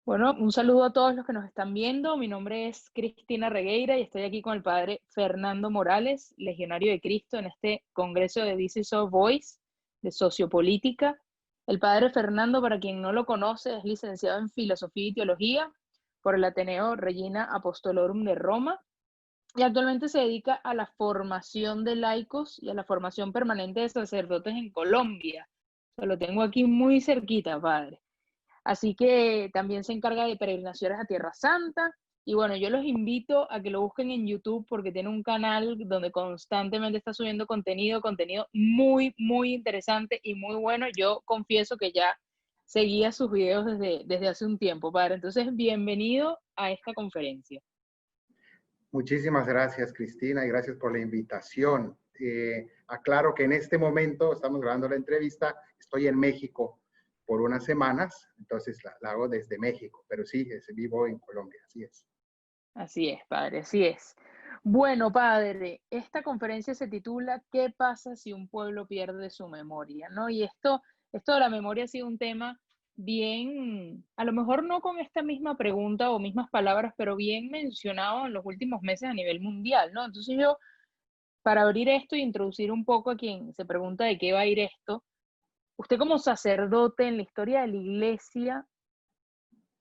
Bueno, un saludo a todos los que nos están viendo. Mi nombre es Cristina Regueira y estoy aquí con el padre Fernando Morales, legionario de Cristo, en este congreso de This is Our Voice de sociopolítica. El padre Fernando, para quien no lo conoce, es licenciado en Filosofía y Teología por el Ateneo Regina Apostolorum de Roma y actualmente se dedica a la formación de laicos y a la formación permanente de sacerdotes en Colombia. Lo tengo aquí muy cerquita, padre. Así que también se encarga de peregrinaciones a Tierra Santa. Y bueno, yo los invito a que lo busquen en YouTube porque tiene un canal donde constantemente está subiendo contenido muy, muy interesante y muy bueno. Yo confieso que ya seguía sus videos desde hace un tiempo, padre. Entonces, bienvenido a esta conferencia. Muchísimas gracias, Cristina, y gracias por la invitación. Aclaro que en este momento estamos grabando la entrevista, estoy en México por unas semanas, entonces la hago desde México, pero sí, vivo en Colombia, así es. Así es, padre, así es. Bueno, padre, esta conferencia se titula ¿Qué pasa si un pueblo pierde su memoria? ¿No? Y esto de la memoria ha sido un tema bien, a lo mejor no con esta misma pregunta o mismas palabras, pero bien mencionado en los últimos meses a nivel mundial, ¿no? Entonces yo, para abrir esto e introducir un poco a quien se pregunta de qué va a ir esto, usted como sacerdote en la historia de la iglesia,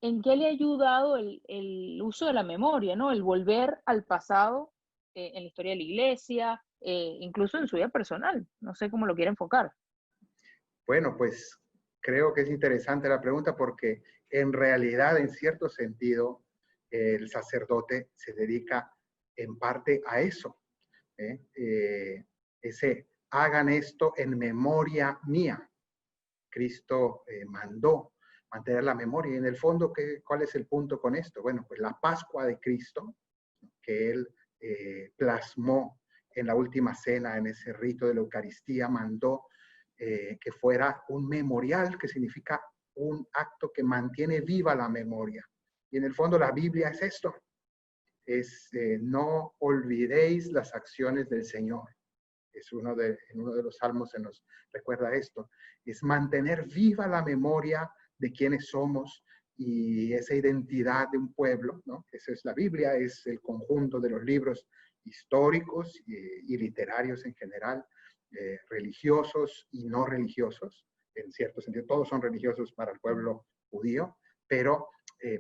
¿en qué le ha ayudado el uso de la memoria, ¿no? El volver al pasado en la historia de la iglesia, incluso en su vida personal. No sé cómo lo quiere enfocar. Bueno, pues creo que es interesante la pregunta porque en realidad, en cierto sentido, el sacerdote se dedica en parte a eso. Hagan esto en memoria mía. Cristo mandó mantener la memoria. Y en el fondo, ¿cuál es el punto con esto? Bueno, pues la Pascua de Cristo, que él plasmó en la última cena, en ese rito de la Eucaristía, mandó que fuera un memorial, que significa un acto que mantiene viva la memoria. Y en el fondo la Biblia es esto, no olvidéis las acciones del Señor. En uno de los salmos se nos recuerda esto, es mantener viva la memoria de quiénes somos y esa identidad de un pueblo, ¿no? Esa es la Biblia, es el conjunto de los libros históricos y literarios en general, religiosos y no religiosos, en cierto sentido, todos son religiosos para el pueblo judío, pero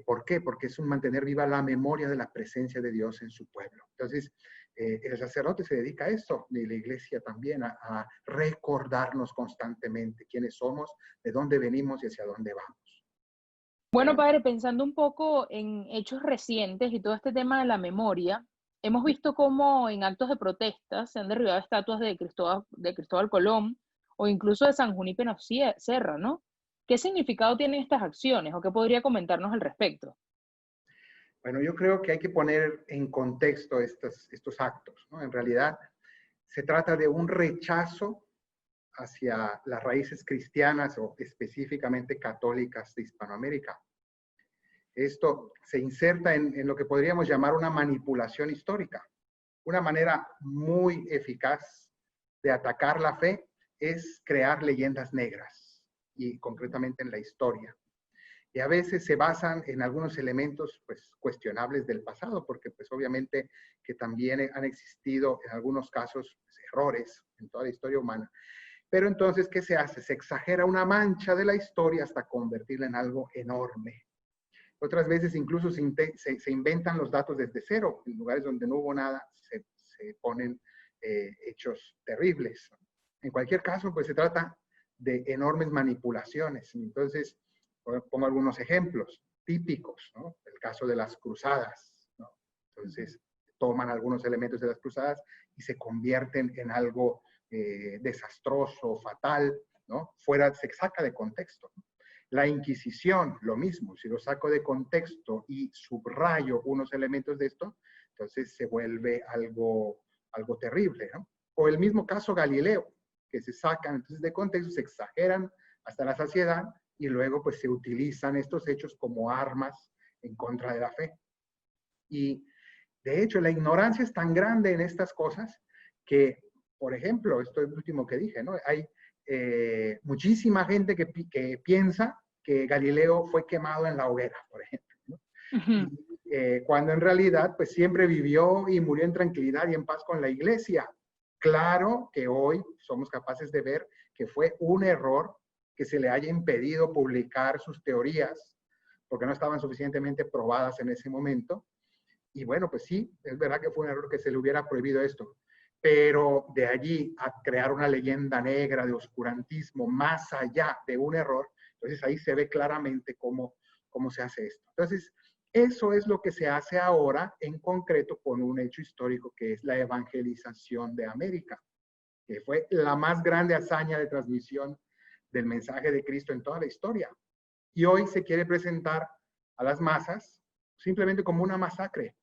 ¿por qué? Porque es un mantener viva la memoria de la presencia de Dios en su pueblo. Entonces, el sacerdote se dedica a esto, y la iglesia también, a recordarnos constantemente quiénes somos, de dónde venimos y hacia dónde vamos. Bueno, padre, pensando un poco en hechos recientes y todo este tema de la memoria, hemos visto cómo en actos de protesta se han derribado estatuas de Cristóbal Colón o incluso de San Junípero Serra, ¿no? ¿Qué significado tienen estas acciones o qué podría comentarnos al respecto? Bueno, yo creo que hay que poner en contexto estos actos, ¿no? En realidad, se trata de un rechazo hacia las raíces cristianas o específicamente católicas de Hispanoamérica. Esto se inserta en lo que podríamos llamar una manipulación histórica. Una manera muy eficaz de atacar la fe es crear leyendas negras, y concretamente en la historia. Y a veces se basan en algunos elementos pues, cuestionables del pasado, porque pues obviamente que también han existido en algunos casos pues, errores en toda la historia humana. Pero entonces, ¿qué se hace? Se exagera una mancha de la historia hasta convertirla en algo enorme. Otras veces incluso se inventan los datos desde cero. En lugares donde no hubo nada, se ponen hechos terribles. En cualquier caso, pues se trata de enormes manipulaciones. Entonces, pongo algunos ejemplos típicos, ¿no? El caso de las cruzadas, ¿no? Entonces, toman algunos elementos de las cruzadas y se convierten en algo desastroso, fatal, ¿no? Se saca de contexto, ¿no? La Inquisición, lo mismo, si lo saco de contexto y subrayo unos elementos de esto, entonces se vuelve algo terrible, ¿no? O el mismo caso Galileo, que se sacan entonces de contexto, se exageran hasta la saciedad y luego pues se utilizan estos hechos como armas en contra de la fe. Y de hecho la ignorancia es tan grande en estas cosas que, por ejemplo, esto es lo último que dije, ¿no? Hay muchísima gente que piensa que Galileo fue quemado en la hoguera, por ejemplo, ¿no? Ujú. Cuando en realidad pues siempre vivió y murió en tranquilidad y en paz con la iglesia. Claro que hoy somos capaces de ver que fue un error que se le haya impedido publicar sus teorías porque no estaban suficientemente probadas en ese momento. Y bueno, pues sí, es verdad que fue un error que se le hubiera prohibido esto. Pero de allí a crear una leyenda negra de oscurantismo más allá de un error, entonces ahí se ve claramente cómo se hace esto. Entonces, eso es lo que se hace ahora en concreto con un hecho histórico que es la evangelización de América, que fue la más grande hazaña de transmisión del mensaje de Cristo en toda la historia. Y hoy se quiere presentar a las masas simplemente como una masacre.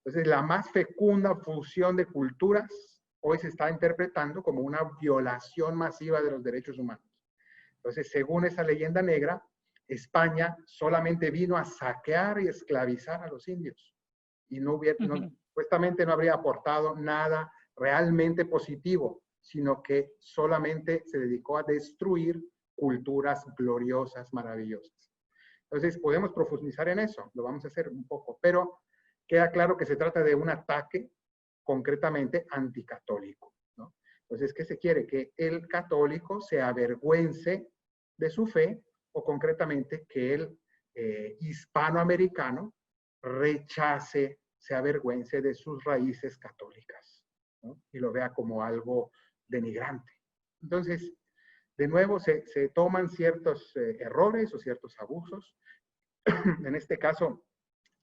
Entonces, la más fecunda fusión de culturas hoy se está interpretando como una violación masiva de los derechos humanos. Entonces, según esa leyenda negra, España solamente vino a saquear y esclavizar a los indios y supuestamente no habría aportado nada realmente positivo, sino que solamente se dedicó a destruir culturas gloriosas, maravillosas. Entonces, podemos profundizar en eso, lo vamos a hacer un poco, pero queda claro que se trata de un ataque concretamente anticatólico, ¿no? Entonces, ¿qué se quiere? Que el católico se avergüence de su fe o concretamente que el hispanoamericano rechace, se avergüence de sus raíces católicas, ¿no? Y lo vea como algo denigrante. Entonces, de nuevo, se toman ciertos errores o ciertos abusos. En este caso,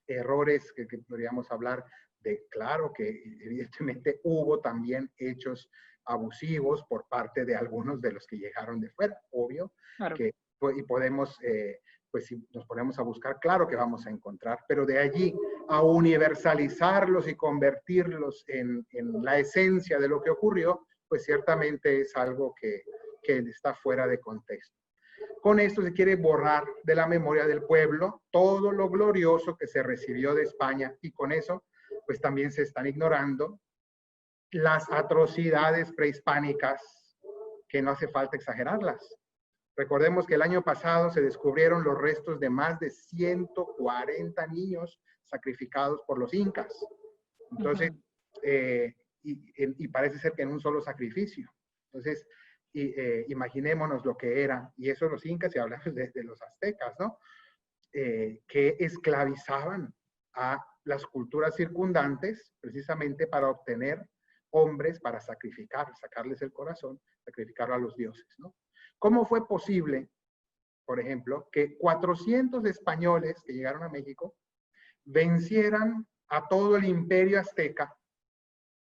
errores que podríamos hablar de, claro que evidentemente hubo también hechos abusivos por parte de algunos de los que llegaron de fuera, obvio, Claro. que y podemos, pues si nos ponemos a buscar, claro que vamos a encontrar, pero de allí a universalizarlos y convertirlos en la esencia de lo que ocurrió, pues ciertamente es algo que está fuera de contexto. Con esto se quiere borrar de la memoria del pueblo todo lo glorioso que se recibió de España y con eso pues también se están ignorando las atrocidades prehispánicas que no hace falta exagerarlas. Recordemos que el año pasado se descubrieron los restos de más de 140 niños sacrificados por los incas. Entonces, y parece ser que en un solo sacrificio. Entonces, imaginémonos lo que era, y eso los incas, y hablamos de los aztecas, ¿no? Que esclavizaban a las culturas circundantes precisamente para obtener hombres para sacrificar, sacarles el corazón, sacrificar a los dioses, ¿no? ¿Cómo fue posible, por ejemplo, que 400 españoles que llegaron a México vencieran a todo el imperio azteca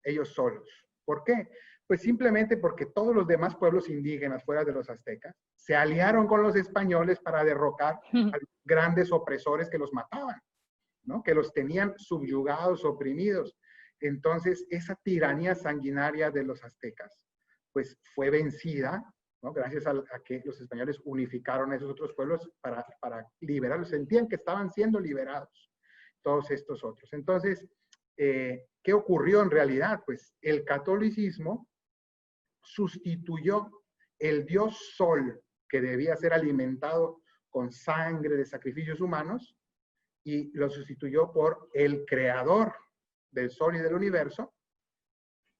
ellos solos? ¿Por qué? Pues simplemente porque todos los demás pueblos indígenas fuera de los aztecas se aliaron con los españoles para derrocar a los grandes opresores que los mataban, ¿no? Que los tenían subyugados, oprimidos. Entonces, esa tiranía sanguinaria de los aztecas, pues fue vencida, ¿no? Gracias a que los españoles unificaron a esos otros pueblos para liberarlos. Sentían que estaban siendo liberados todos estos otros. Entonces, ¿qué ocurrió en realidad? Pues el catolicismo sustituyó el dios Sol, que debía ser alimentado con sangre de sacrificios humanos, y lo sustituyó por el creador del Sol y del universo,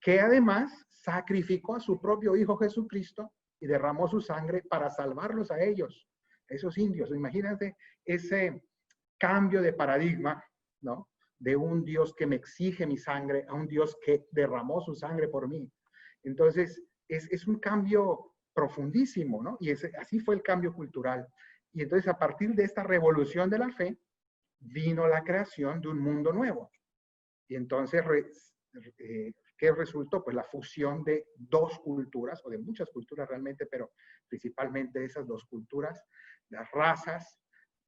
que además sacrificó a su propio Hijo Jesucristo y derramó su sangre para salvarlos a ellos, esos indios. Imagínate ese cambio de paradigma, ¿no? De un Dios que me exige mi sangre a un Dios que derramó su sangre por mí. Entonces, es un cambio profundísimo, ¿no? Y así fue el cambio cultural. Y entonces, a partir de esta revolución de la fe, vino la creación de un mundo nuevo. Y entonces, ¿qué resultó? Pues la fusión de dos culturas, o de muchas culturas realmente, pero principalmente esas dos culturas, las razas,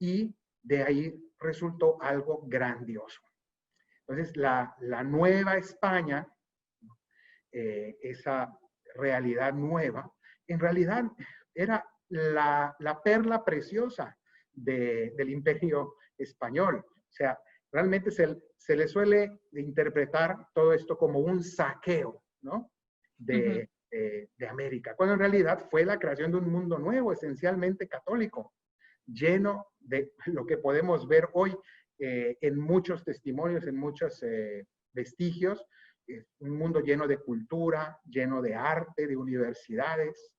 y de ahí resultó algo grandioso. Entonces, la nueva España, esa realidad nueva, en realidad era la perla preciosa del imperio español. O sea, realmente se le suele interpretar todo esto como un saqueo, ¿no? De América, cuando en realidad fue la creación de un mundo nuevo, esencialmente católico. lleno de lo que podemos ver hoy en muchos testimonios, en muchos vestigios, un mundo lleno de cultura, lleno de arte, de universidades,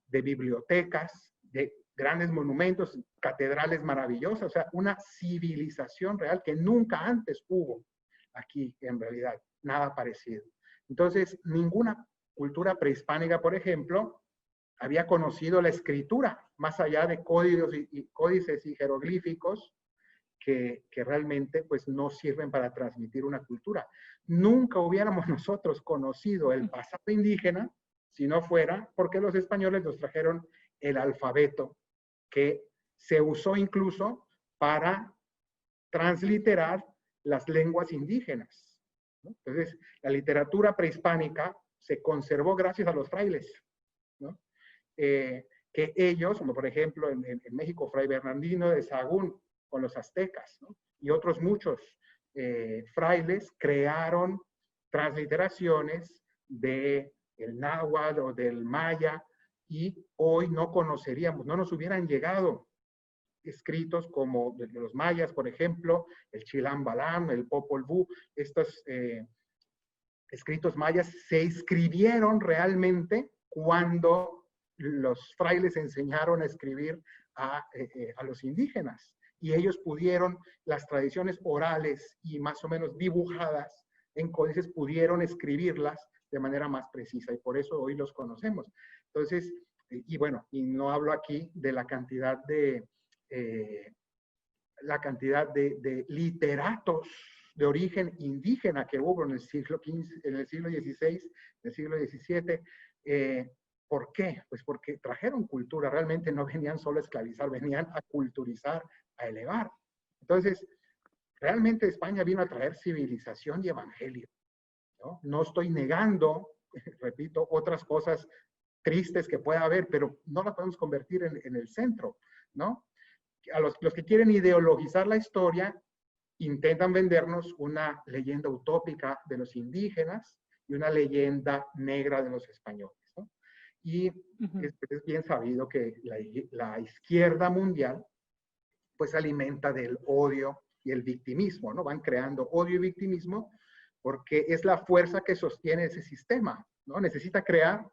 de bibliotecas, de grandes monumentos, catedrales maravillosas, o sea, una civilización real que nunca antes hubo aquí, en realidad, nada parecido. Entonces, ninguna cultura prehispánica, por ejemplo, había conocido la escritura, más allá de códices y jeroglíficos que realmente pues, no sirven para transmitir una cultura. Nunca hubiéramos nosotros conocido el pasado indígena si no fuera porque los españoles nos trajeron el alfabeto que se usó incluso para transliterar las lenguas indígenas, ¿no? Entonces, la literatura prehispánica se conservó gracias a los frailes, ¿no? Que ellos, como por ejemplo en México, Fray Bernardino de Sahagún con los aztecas, ¿no? Y otros muchos frailes crearon transliteraciones del náhuatl o del maya y hoy no conoceríamos, no nos hubieran llegado escritos como de los mayas, por ejemplo, el Chilam Balam, el Popol Vuh, estos escritos mayas se escribieron realmente cuando los frailes enseñaron a escribir a los indígenas y ellos pudieron, las tradiciones orales y más o menos dibujadas en códices, pudieron escribirlas de manera más precisa y por eso hoy los conocemos. Entonces, y bueno, y no hablo aquí de la cantidad de literatos de origen indígena que hubo en el siglo XV, en el siglo XVI, en el siglo XVII. ¿Por qué? Pues porque trajeron cultura, realmente no venían solo a esclavizar, venían a culturizar, a elevar. Entonces, realmente España vino a traer civilización y evangelio, ¿no? No estoy negando, repito, otras cosas tristes que pueda haber, pero no las podemos convertir en el centro, ¿no? A los que quieren ideologizar la historia intentan vendernos una leyenda utópica de los indígenas y una leyenda negra de los españoles, ¿no? Y es bien sabido que la izquierda mundial pues alimenta del odio y el victimismo, ¿no? Van creando odio y victimismo porque es la fuerza que sostiene ese sistema, ¿no? Necesita crear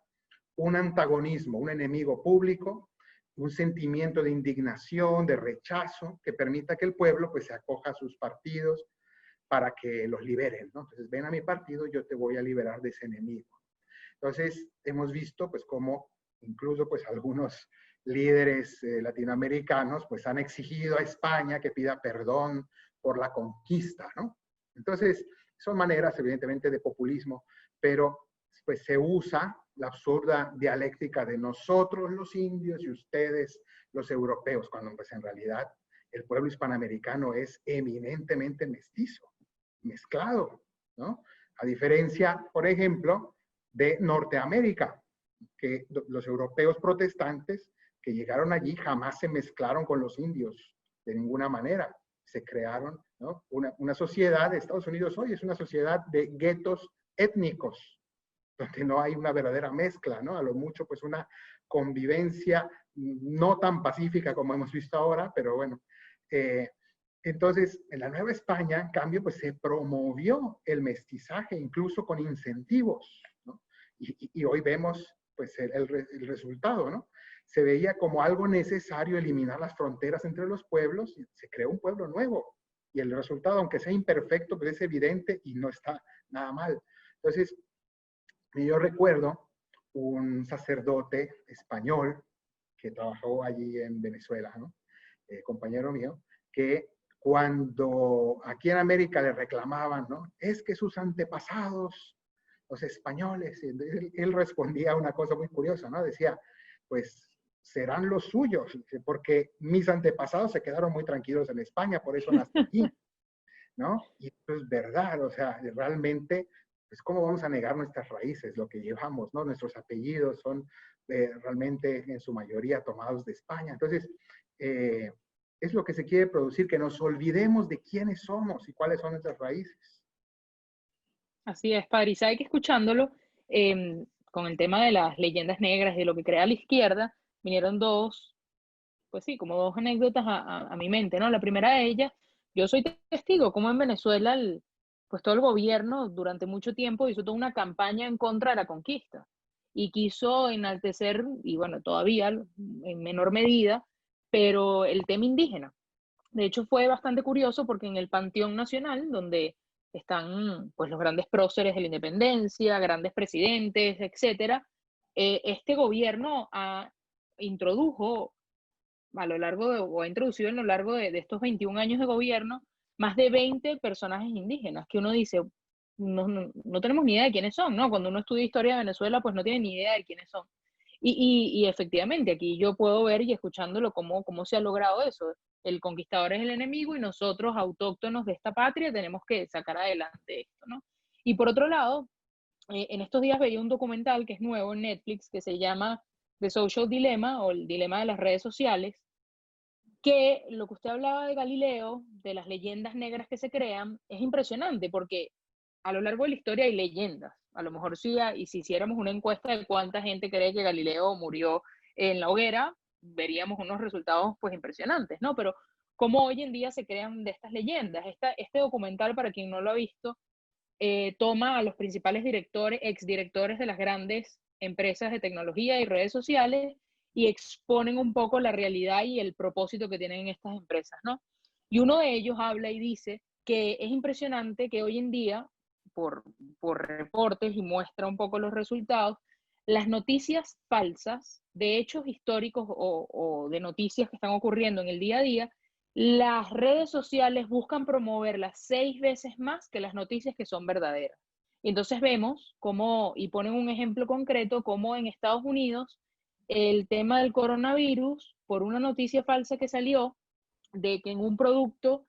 un antagonismo, un enemigo público, un sentimiento de indignación, de rechazo, que permita que el pueblo pues se acoja a sus partidos para que los liberen, ¿no? Entonces, ven a mi partido, yo te voy a liberar de ese enemigo. Entonces, hemos visto pues cómo incluso pues algunos líderes latinoamericanos pues han exigido a España que pida perdón por la conquista, ¿no? Entonces, son maneras evidentemente de populismo, pero pues se usa la absurda dialéctica de nosotros los indios y ustedes los europeos, cuando pues en realidad el pueblo hispanoamericano es eminentemente mestizo, mezclado, ¿no? A diferencia, por ejemplo, de Norteamérica, que los europeos protestantes que llegaron allí jamás se mezclaron con los indios de ninguna manera. Se crearon, ¿no? Una sociedad de Estados Unidos hoy es una sociedad de guetos étnicos, donde no hay una verdadera mezcla, ¿no? A lo mucho, pues una convivencia no tan pacífica como hemos visto ahora, pero bueno. Entonces, en la Nueva España, en cambio, pues se promovió el mestizaje, incluso con incentivos, ¿no? Y hoy vemos, pues, el resultado, ¿no? Se veía como algo necesario eliminar las fronteras entre los pueblos y se creó un pueblo nuevo. Y el resultado, aunque sea imperfecto, pues es evidente y no está nada mal. Entonces, yo recuerdo un sacerdote español que trabajó allí en Venezuela, ¿no? Compañero mío, que cuando aquí en América le reclamaban, ¿no? Es que sus antepasados, los españoles, él respondía a una cosa muy curiosa, ¿no? Decía, pues serán los suyos, porque mis antepasados se quedaron muy tranquilos en España, por eso nací aquí, ¿no? Y eso es verdad, o sea, realmente, pues cómo vamos a negar nuestras raíces, lo que llevamos, ¿no? Nuestros apellidos son realmente en su mayoría tomados de España. Entonces, es lo que se quiere producir, que nos olvidemos de quiénes somos y cuáles son nuestras raíces. Así es, padre. Y sabe que escuchándolo, con el tema de las leyendas negras, de lo que crea la izquierda, vinieron dos pues sí, como dos anécdotas a mi mente, ¿no? La primera de ellas, yo soy testigo como en Venezuela, pues todo el gobierno durante mucho tiempo hizo toda una campaña en contra de la conquista y quiso enaltecer, y bueno, todavía en menor medida, pero el tema indígena. De hecho, fue bastante curioso porque en el Panteón Nacional, donde están pues los grandes próceres de la independencia, grandes presidentes, etcétera, este gobierno introdujo a lo largo o ha introducido a lo largo de estos 21 años de gobierno más de 20 personajes indígenas que uno dice, no tenemos ni idea de quiénes son, ¿no? Cuando uno estudia historia de Venezuela, pues no tiene ni idea de quiénes son. Y efectivamente, aquí yo puedo ver y escuchándolo cómo se ha logrado eso. El conquistador es el enemigo y nosotros, autóctonos de esta patria, tenemos que sacar adelante esto, ¿no? Y por otro lado, en estos días veía un documental que es nuevo en Netflix que se llama The Social Dilemma o el dilema de las redes sociales, que lo que usted hablaba de Galileo, de las leyendas negras que se crean, es impresionante porque a lo largo de la historia hay leyendas. A lo mejor sí, y si hiciéramos una encuesta de cuánta gente cree que Galileo murió en la hoguera, veríamos unos resultados pues impresionantes, ¿no? Pero cómo hoy en día se crean de estas leyendas. Este documental, para quien no lo ha visto, toma a los principales directores, exdirectores de las grandes empresas de tecnología y redes sociales y exponen un poco la realidad y el propósito que tienen estas empresas, ¿no? Y uno de ellos habla y dice que es impresionante que hoy en día, por, por reportes y muestra un poco los resultados, las noticias falsas de hechos históricos o de noticias que están ocurriendo en el día a día, las redes sociales buscan promoverlas 6 veces más que las noticias que son verdaderas. Y entonces vemos cómo, y ponen un ejemplo concreto, cómo en Estados Unidos el tema del coronavirus, por una noticia falsa que salió, de que en un producto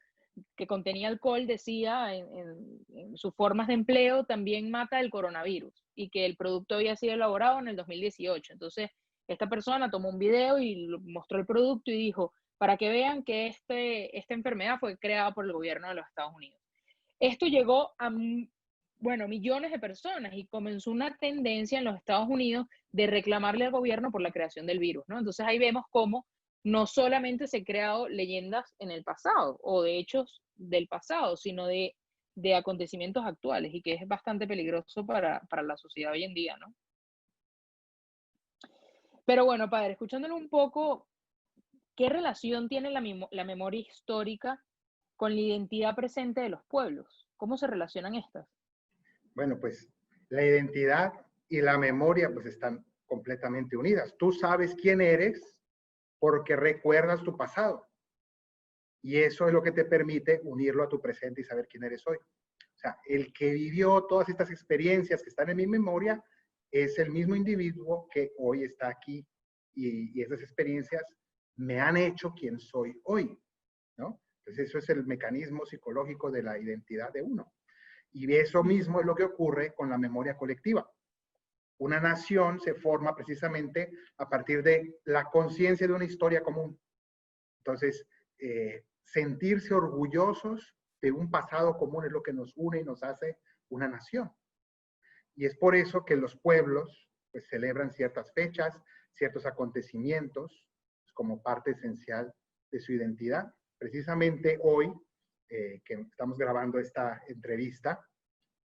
que contenía alcohol decía en sus formas de empleo también mata el coronavirus y que el producto había sido elaborado en el 2018. Entonces, esta persona tomó un video y mostró el producto y dijo, para que vean que esta enfermedad fue creada por el gobierno de los Estados Unidos. Esto llegó a, bueno, millones de personas y comenzó una tendencia en los Estados Unidos de reclamarle al gobierno por la creación del virus, ¿no? Entonces ahí vemos cómo no solamente se han creado leyendas en el pasado o de hechos del pasado, sino de acontecimientos actuales y que es bastante peligroso para la sociedad hoy en día, ¿no? Pero bueno, padre, escuchándolo un poco, ¿qué relación tiene la memoria histórica con la identidad presente de los pueblos? ¿Cómo se relacionan estas? Bueno, pues la identidad y la memoria pues están completamente unidas. Tú sabes quién eres porque recuerdas tu pasado. Y eso es lo que te permite unirlo a tu presente y saber quién eres hoy. O sea, el que vivió todas estas experiencias que están en mi memoria es el mismo individuo que hoy está aquí y esas experiencias me han hecho quien soy hoy, ¿no? Entonces eso es el mecanismo psicológico de la identidad de uno. Y eso mismo es lo que ocurre con la memoria colectiva. Una nación se forma precisamente a partir de la conciencia de una historia común. Entonces, sentirse orgullosos de un pasado común es lo que nos une y nos hace una nación. Y es por eso que los pueblos pues, celebran ciertas fechas, ciertos acontecimientos como parte esencial de su identidad. Precisamente hoy, que estamos grabando esta entrevista,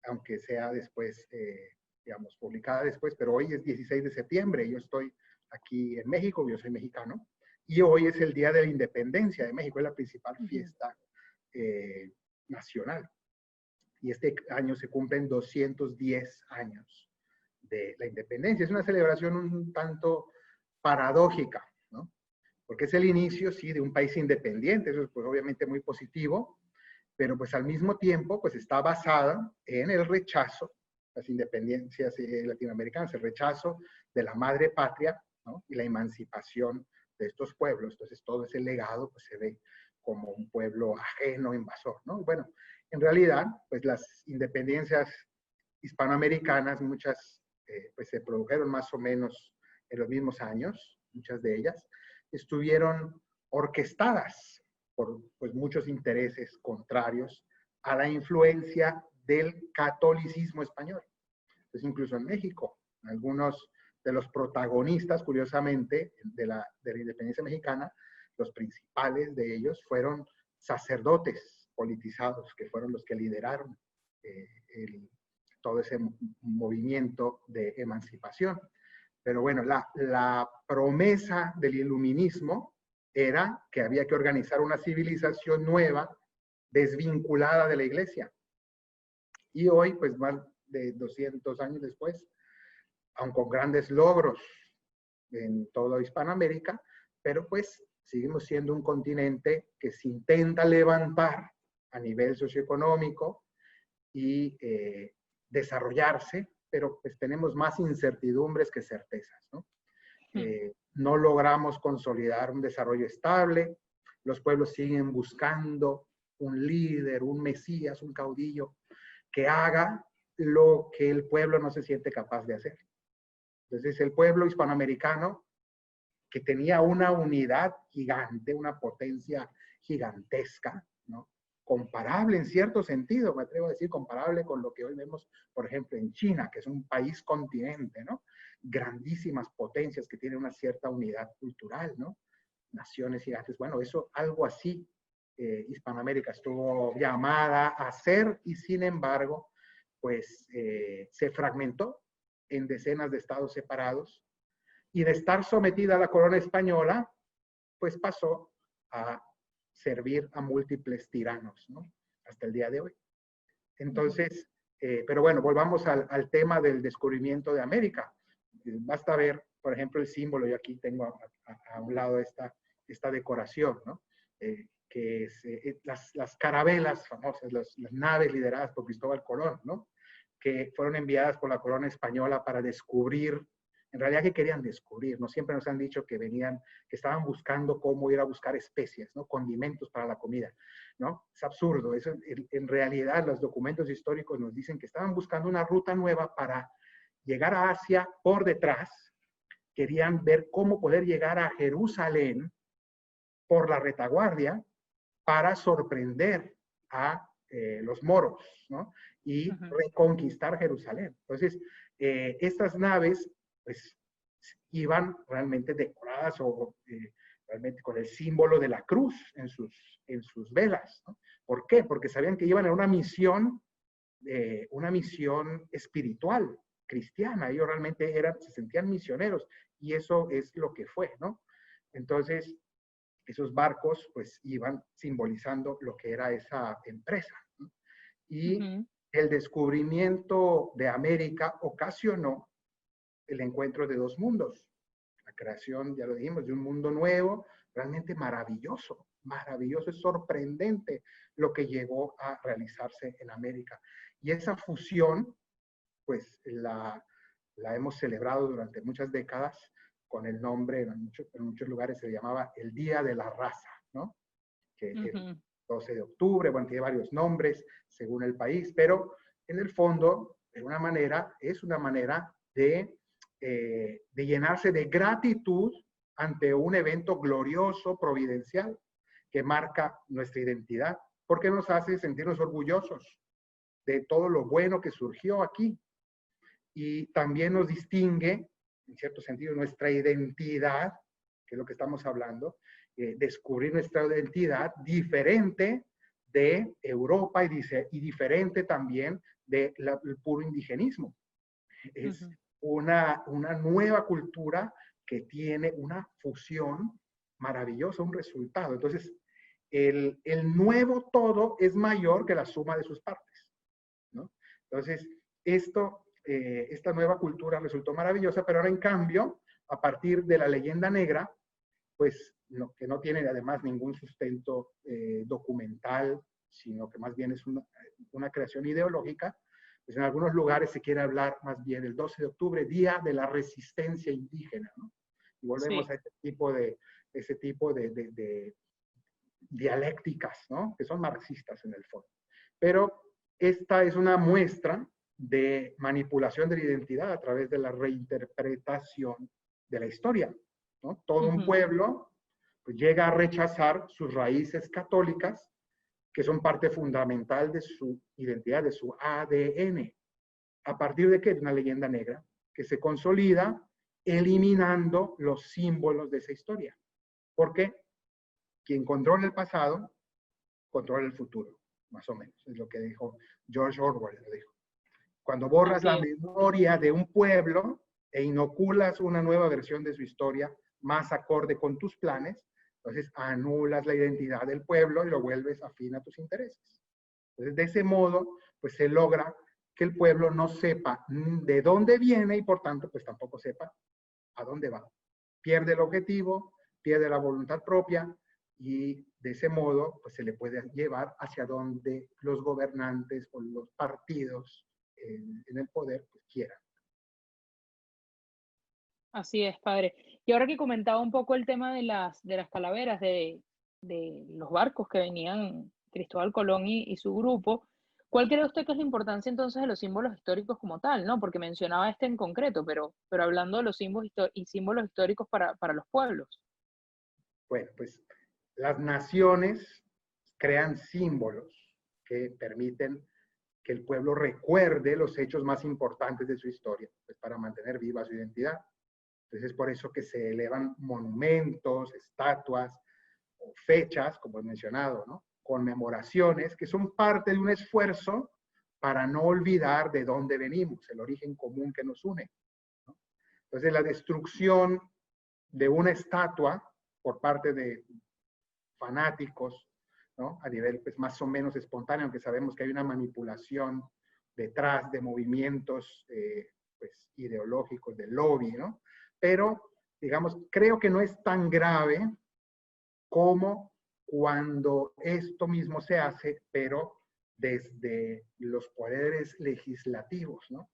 aunque sea después, digamos, publicada después, pero hoy es 16 de septiembre, yo estoy aquí en México, yo soy mexicano, y hoy es el Día de la Independencia de México, es la principal fiesta nacional. Y este año se cumplen 210 años de la independencia. Es una celebración un tanto paradójica, ¿no? Porque es el inicio, sí, de un país independiente, eso es pues, obviamente muy positivo, pero pues al mismo tiempo pues está basada en el rechazo, las independencias latinoamericanas, el rechazo de la madre patria, ¿no? Y la emancipación de estos pueblos. Entonces todo ese legado pues se ve como un pueblo ajeno, invasor, ¿no? Bueno, en realidad pues las independencias hispanoamericanas, muchas pues se produjeron más o menos en los mismos años, muchas de ellas, estuvieron orquestadas por pues, muchos intereses contrarios a la influencia del catolicismo español. Entonces, incluso en México, algunos de los protagonistas, curiosamente, de la independencia mexicana, los principales de ellos fueron sacerdotes politizados, que fueron los que lideraron todo ese movimiento de emancipación. Pero bueno, la promesa del iluminismo era que había que organizar una civilización nueva, desvinculada de la iglesia. Y hoy, pues más de 200 años después, aun con grandes logros en toda Hispanoamérica, pero pues seguimos siendo un continente que se intenta levantar a nivel socioeconómico y desarrollarse, pero pues tenemos más incertidumbres que certezas, ¿no? No logramos consolidar un desarrollo estable, los pueblos siguen buscando un líder, un mesías, un caudillo que haga lo que el pueblo no se siente capaz de hacer. Entonces el pueblo hispanoamericano, que tenía una unidad gigante, una potencia gigantesca, ¿no? Comparable en cierto sentido, me atrevo a decir, comparable con lo que hoy vemos, por ejemplo, en China, que es un país continente, ¿no? Grandísimas potencias que tienen una cierta unidad cultural, ¿no? Naciones gigantes. Bueno, eso, algo así, Hispanoamérica estuvo llamada a ser y sin embargo, pues se fragmentó en decenas de estados separados y de estar sometida a la corona española, pues pasó a servir a múltiples tiranos, ¿no? Hasta el día de hoy. Entonces, pero bueno, volvamos al tema del descubrimiento de América. Basta ver, por ejemplo, el símbolo, yo aquí tengo a un lado esta decoración, ¿no? Que es las carabelas famosas, las naves lideradas por Cristóbal Colón, ¿no? Que fueron enviadas por la corona española para descubrir, en realidad que querían descubrir, ¿no? Siempre nos han dicho que venían, que estaban buscando cómo ir a buscar especias, ¿no? Condimentos para la comida, ¿no? Es absurdo, eso, en realidad los documentos históricos nos dicen que estaban buscando una ruta nueva para llegar a Asia por detrás, querían ver cómo poder llegar a Jerusalén por la retaguardia para sorprender a los moros, ¿no? Y reconquistar Jerusalén. Entonces, estas naves, pues, iban realmente decoradas o realmente con el símbolo de la cruz en sus velas, ¿no? ¿Por qué? Porque sabían que iban a una misión espiritual, cristiana. Ellos realmente se sentían misioneros y eso es lo que fue, ¿no? Entonces, esos barcos pues iban simbolizando lo que era esa empresa, ¿no? Y el descubrimiento de América ocasionó el encuentro de dos mundos. La creación, ya lo dijimos, de un mundo nuevo, realmente maravilloso, maravilloso, es sorprendente lo que llegó a realizarse en América. Y esa fusión, pues la hemos celebrado durante muchas décadas con el nombre, en muchos lugares se llamaba el Día de la Raza, ¿no? Que el 12 de octubre, bueno, tiene varios nombres según el país, pero en el fondo, de una manera, es una manera de llenarse de gratitud ante un evento glorioso, providencial, que marca nuestra identidad, porque nos hace sentirnos orgullosos de todo lo bueno que surgió aquí. Y también nos distingue, en cierto sentido, nuestra identidad, que es lo que estamos hablando, descubrir nuestra identidad diferente de Europa y diferente también del puro indigenismo. Es una nueva cultura que tiene una fusión maravillosa, un resultado. Entonces, el nuevo todo es mayor que la suma de sus partes, ¿no? Entonces, esta nueva cultura resultó maravillosa, pero ahora en cambio, a partir de la leyenda negra, pues que no tiene además ningún sustento documental, sino que más bien es una creación ideológica, pues en algunos lugares se quiere hablar más bien el 12 de octubre, Día de la Resistencia Indígena, ¿no? Y volvemos a ese tipo de dialécticas, ¿no? Que son marxistas en el fondo. Pero esta es una muestra de manipulación de la identidad a través de la reinterpretación de la historia, ¿no? Todo un pueblo pues, llega a rechazar sus raíces católicas, que son parte fundamental de su identidad, de su ADN. ¿A partir de qué? De una leyenda negra que se consolida eliminando los símbolos de esa historia. ¿Por qué? quien controla el pasado, controla el futuro, más o menos. Es lo que dijo George Orwell, lo dijo. Cuando borras la memoria de un pueblo e inoculas una nueva versión de su historia más acorde con tus planes, entonces anulas la identidad del pueblo y lo vuelves afín a tus intereses. Entonces, de ese modo, pues se logra que el pueblo no sepa de dónde viene y por tanto, pues tampoco sepa a dónde va. Pierde el objetivo, pierde la voluntad propia y de ese modo, pues se le puede llevar hacia donde los gobernantes o los partidos en el poder pues, quieran. Así es, padre. Y ahora que comentaba un poco el tema de las calaveras, de los barcos que venían Cristóbal Colón y su grupo, ¿cuál cree usted que es la importancia entonces de los símbolos históricos como tal, ¿no? Porque mencionaba este en concreto, pero hablando de los símbolos históricos para los pueblos. Bueno, pues las naciones crean símbolos que permiten que el pueblo recuerde los hechos más importantes de su historia, pues para mantener viva su identidad. Entonces es por eso que se elevan monumentos, estatuas o fechas, como he mencionado, ¿no? Conmemoraciones, que son parte de un esfuerzo para no olvidar de dónde venimos, el origen común que nos une, ¿no? Entonces la destrucción de una estatua por parte de fanáticos, ¿no? A nivel pues, más o menos espontáneo, aunque sabemos que hay una manipulación detrás de movimientos pues, ideológicos, de lobby, ¿no? Pero, digamos, creo que no es tan grave como cuando esto mismo se hace, pero desde los poderes legislativos, ¿no?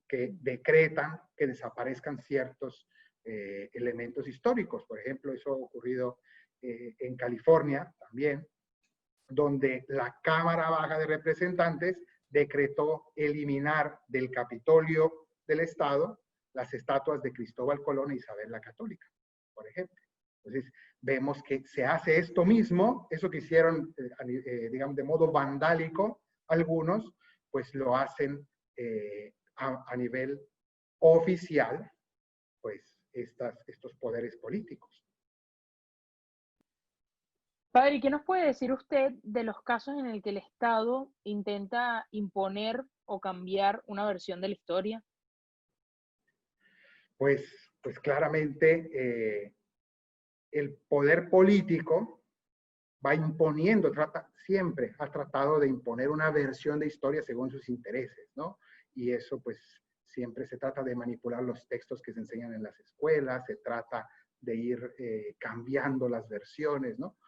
Que decretan que desaparezcan ciertos elementos históricos. Por ejemplo, eso ha ocurrido en California también, donde la Cámara Baja de Representantes decretó eliminar del Capitolio del Estado las estatuas de Cristóbal Colón e Isabel la Católica, por ejemplo. Entonces, vemos que se hace esto mismo, eso que hicieron, digamos, de modo vandálico algunos, pues lo hacen a nivel oficial, pues estos poderes políticos. Padre, ¿y qué nos puede decir usted de los casos en el que el Estado intenta imponer o cambiar una versión de la historia? Pues claramente el poder político va imponiendo, siempre ha tratado de imponer una versión de historia según sus intereses, ¿no? Y eso pues siempre se trata de manipular los textos que se enseñan en las escuelas, se trata de ir cambiando las versiones, ¿no?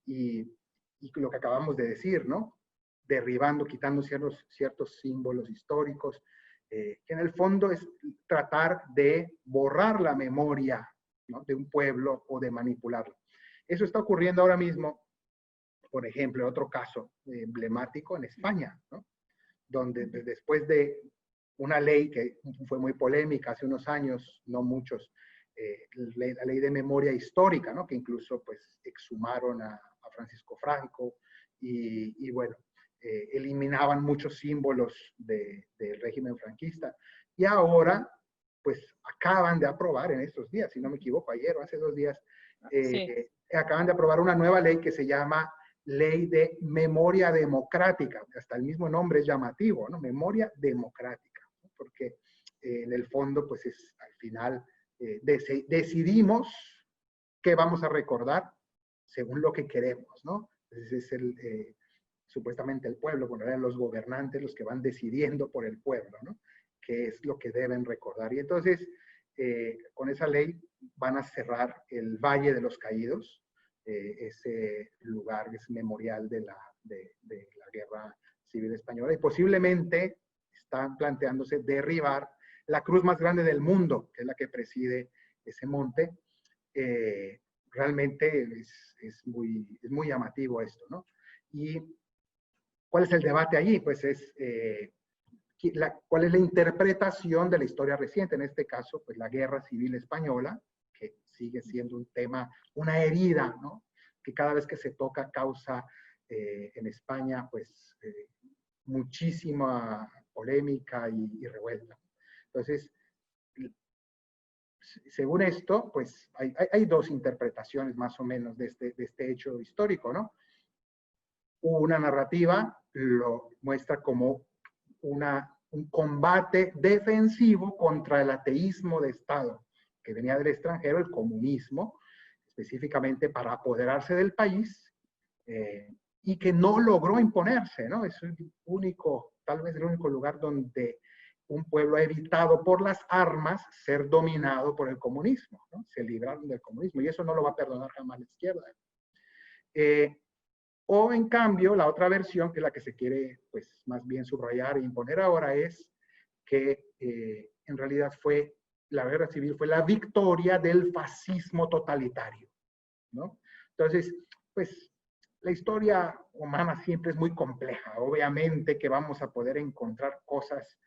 Y lo que acabamos de decir, ¿no? Derribando, quitando ciertos símbolos históricos, que en el fondo es tratar de borrar la memoria, ¿no? De un pueblo o de manipularlo. Eso está ocurriendo ahora mismo, por ejemplo, otro caso emblemático en España, ¿no? Donde después de una ley que fue muy polémica hace unos años, no muchos, la ley de memoria histórica, ¿no? Que incluso pues exhumaron a Francisco Franco y bueno, eliminaban muchos símbolos del régimen franquista. Y ahora, pues acaban de aprobar en estos días, si no me equivoco, ayer o hace 2 días, Sí. acaban de aprobar una nueva ley que se llama Ley de Memoria Democrática. Hasta el mismo nombre es llamativo, ¿no? Memoria democrática, ¿no? Porque en el fondo, pues es al final, decidimos qué vamos a recordar según lo que queremos, ¿no? Entonces es supuestamente el pueblo, bueno, eran los gobernantes los que van decidiendo por el pueblo, ¿no? Qué es lo que deben recordar. Y entonces, con esa ley van a cerrar el Valle de los Caídos, ese lugar es memorial de la Guerra Civil Española, y posiblemente están planteándose derribar la cruz más grande del mundo, que es la que preside ese monte. Realmente es muy llamativo esto, ¿no? Y ¿cuál es el debate allí? Pues es cuál es la interpretación de la historia reciente, en este caso, pues la Guerra Civil Española, que sigue siendo un tema, una herida, ¿no? Que cada vez que se toca causa en España, pues muchísima polémica y revuelta. Entonces, según esto, pues hay dos interpretaciones más o menos de este hecho histórico, ¿no? Una narrativa lo muestra como un combate defensivo contra el ateísmo de Estado, que venía del extranjero, el comunismo, específicamente para apoderarse del país, y que no logró imponerse, ¿no? Es el único, tal vez el único lugar donde un pueblo ha evitado por las armas ser dominado por el comunismo, ¿no? Se libraron del comunismo y eso no lo va a perdonar jamás la izquierda. O en cambio, la otra versión, que es la que se quiere pues más bien subrayar e imponer ahora, es que en realidad la guerra civil fue la victoria del fascismo totalitario, ¿no? Entonces, pues la historia humana siempre es muy compleja. Obviamente que vamos a poder encontrar cosas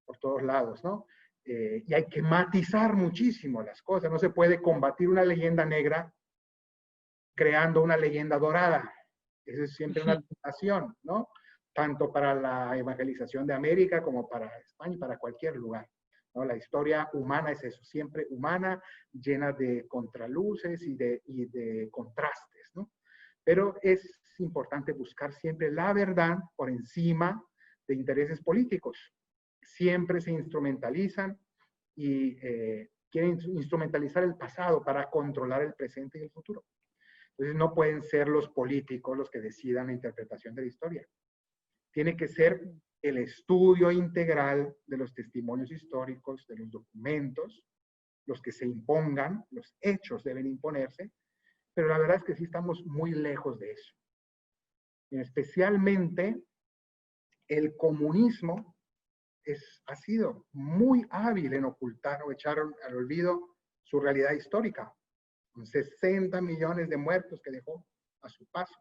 por todos lados, ¿no? Y hay que matizar muchísimo las cosas. No se puede combatir una leyenda negra creando una leyenda dorada. Esa es siempre una tentación, ¿no? Tanto para la evangelización de América como para España y para cualquier lugar, ¿no? La historia humana es eso, siempre humana, llena de contraluces y de contrastes, ¿no? Pero es importante buscar siempre la verdad por encima de intereses políticos. Siempre se instrumentalizan y quieren instrumentalizar el pasado para controlar el presente y el futuro. Entonces no pueden ser los políticos los que decidan la interpretación de la historia. Tiene que ser el estudio integral de los testimonios históricos, de los documentos, los que se impongan, los hechos deben imponerse, pero la verdad es que sí estamos muy lejos de eso. Y especialmente el comunismo ha sido muy hábil en ocultar o echar al olvido su realidad histórica, con 60 millones de muertos que dejó a su paso.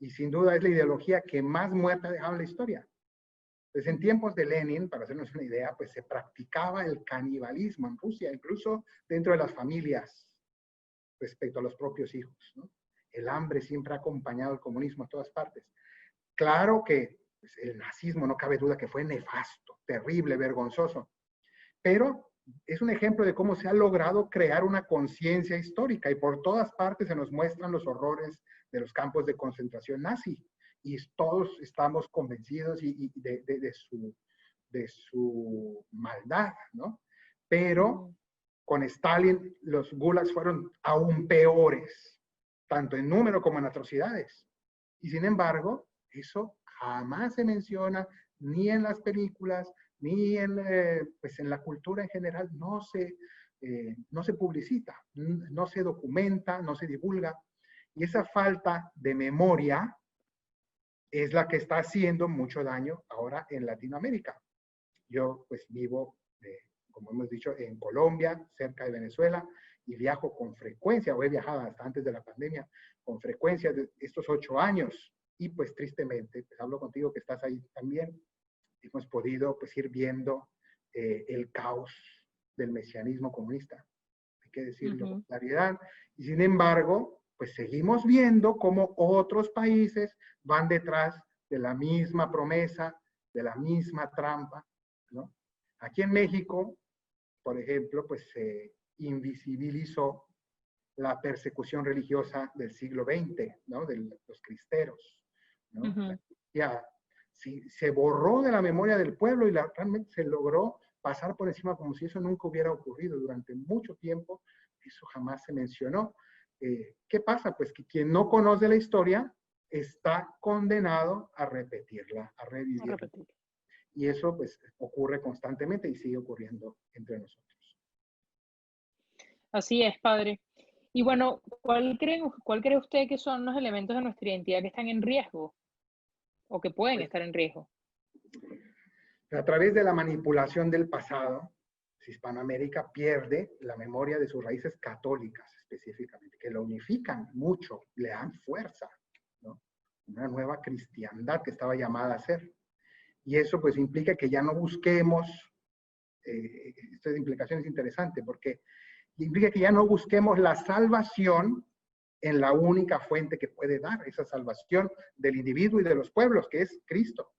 Y sin duda es la ideología que más muerta ha dejado en la historia. Pues en tiempos de Lenin, para hacernos una idea, pues se practicaba el canibalismo en Rusia, incluso dentro de las familias, respecto a los propios hijos, ¿no? El hambre siempre ha acompañado el comunismo en todas partes. Claro que pues, el nazismo, no cabe duda que fue nefasto, terrible, vergonzoso, pero es un ejemplo de cómo se ha logrado crear una conciencia histórica y por todas partes se nos muestran los horrores de los campos de concentración nazi y todos estamos convencidos de su maldad, ¿no? Pero con Stalin los gulags fueron aún peores, tanto en número como en atrocidades. Y sin embargo, eso jamás se menciona ni en las películas, ni pues en la cultura en general, no se publicita, no se documenta, no se divulga. Y esa falta de memoria es la que está haciendo mucho daño ahora en Latinoamérica. Yo pues vivo, como hemos dicho, en Colombia, cerca de Venezuela, y viajo con frecuencia, o he viajado hasta antes de la pandemia, con frecuencia de estos 8 años. Y pues tristemente, pues hablo contigo que estás ahí también, hemos podido pues ir viendo el caos del mesianismo comunista. Hay que decirlo con claridad. Y sin embargo, pues seguimos viendo cómo otros países van detrás de la misma promesa, de la misma trampa, ¿no? Aquí en México, por ejemplo, pues se invisibilizó la persecución religiosa del siglo XX, ¿no? De los cristeros, ¿no? Ya se borró de la memoria del pueblo y realmente se logró pasar por encima como si eso nunca hubiera ocurrido. Durante mucho tiempo eso jamás se mencionó. ¿Qué pasa? Pues que quien no conoce la historia está condenado a repetirla, a revivirla. Y eso pues ocurre constantemente y sigue ocurriendo entre nosotros. Así es, padre. Y bueno, ¿cuál cree usted que son los elementos de nuestra identidad que están en riesgo o que pueden estar en riesgo? A través de la manipulación del pasado, Hispanoamérica pierde la memoria de sus raíces católicas específicamente, que lo unifican mucho, le dan fuerza, ¿no? Una nueva cristiandad que estaba llamada a ser. Y eso pues implica que ya no busquemos, esta implicación es interesante porque implica que ya no busquemos la salvación en la única fuente que puede dar esa salvación del individuo y de los pueblos, que es Cristo,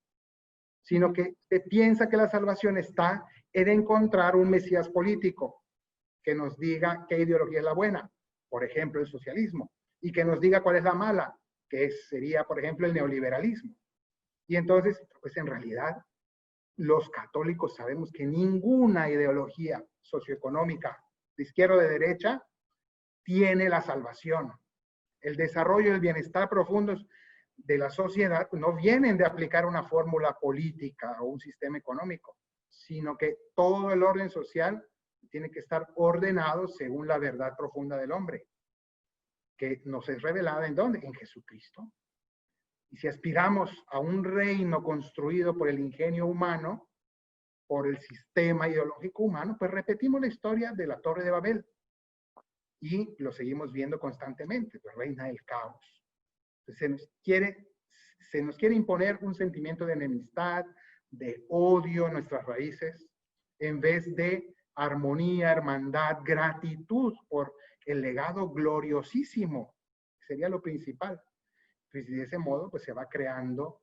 sino que se piensa que la salvación está he de encontrar un mesías político que nos diga qué ideología es la buena, por ejemplo, el socialismo, y que nos diga cuál es la mala, que sería, por ejemplo, el neoliberalismo. Y entonces, pues en realidad, los católicos sabemos que ninguna ideología socioeconómica, de izquierda o de derecha, tiene la salvación. El desarrollo y el bienestar profundos de la sociedad no vienen de aplicar una fórmula política o un sistema económico, sino que todo el orden social tiene que estar ordenado según la verdad profunda del hombre, que nos es revelada ¿en dónde? En Jesucristo. Y si aspiramos a un reino construido por el ingenio humano, por el sistema ideológico humano, pues repetimos la historia de la Torre de Babel y lo seguimos viendo constantemente, pues reina del caos. Entonces, se nos quiere imponer un sentimiento de enemistad, de odio en nuestras raíces, en vez de armonía, hermandad, gratitud por el legado gloriosísimo, que sería lo principal. Pues de ese modo, pues se va creando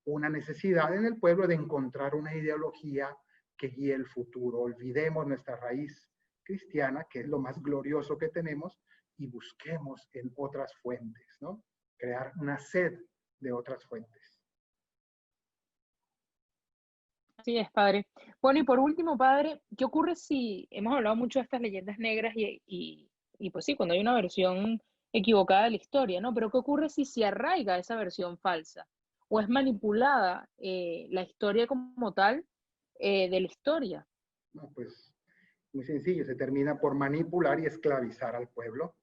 una necesidad en el pueblo de encontrar una ideología que guíe el futuro. Olvidemos nuestra raíz cristiana, que es lo más glorioso que tenemos, y busquemos en otras fuentes, ¿no? Crear una sed de otras fuentes. Así es, padre. Bueno, y por último, padre, ¿qué ocurre si hemos hablado mucho de estas leyendas negras y pues sí, cuando hay una versión equivocada de la historia, ¿no? Pero ¿qué ocurre si se arraiga esa versión falsa o es manipulada la historia como tal de la historia? No, pues muy sencillo, se termina por manipular y esclavizar al pueblo.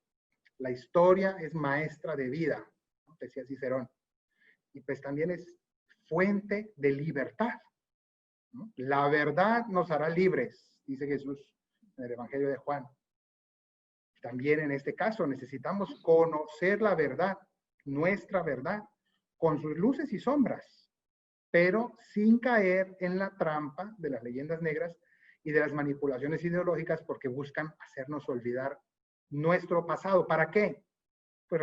La historia es maestra de vida, ¿no? Decía Cicerón, y pues también es fuente de libertad, ¿no? La verdad nos hará libres, dice Jesús en el Evangelio de Juan. También en este caso necesitamos conocer la verdad, nuestra verdad, con sus luces y sombras, pero sin caer en la trampa de las leyendas negras y de las manipulaciones ideológicas porque buscan hacernos olvidar nuestro pasado. ¿Para qué? Pues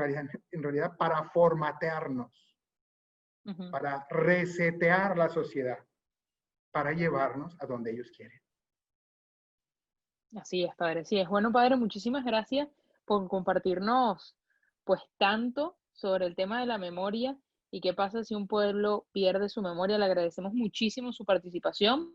en realidad para formatearnos, para resetear la sociedad, para llevarnos a donde ellos quieren. Así es, padre, así es. Bueno, padre, muchísimas gracias por compartirnos pues tanto sobre el tema de la memoria y qué pasa si un pueblo pierde su memoria. Le agradecemos muchísimo su participación.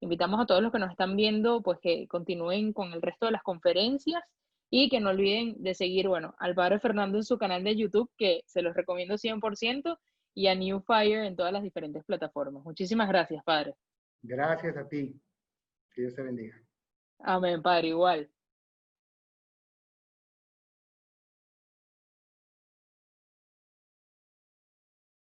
Invitamos a todos los que nos están viendo pues que continúen con el resto de las conferencias y que no olviden de seguir, bueno, al padre Fernando en su canal de YouTube, que se los recomiendo 100%, y a New Fire en todas las diferentes plataformas. Muchísimas gracias, padre. Gracias a ti. Que Dios te bendiga. Amén, padre, igual.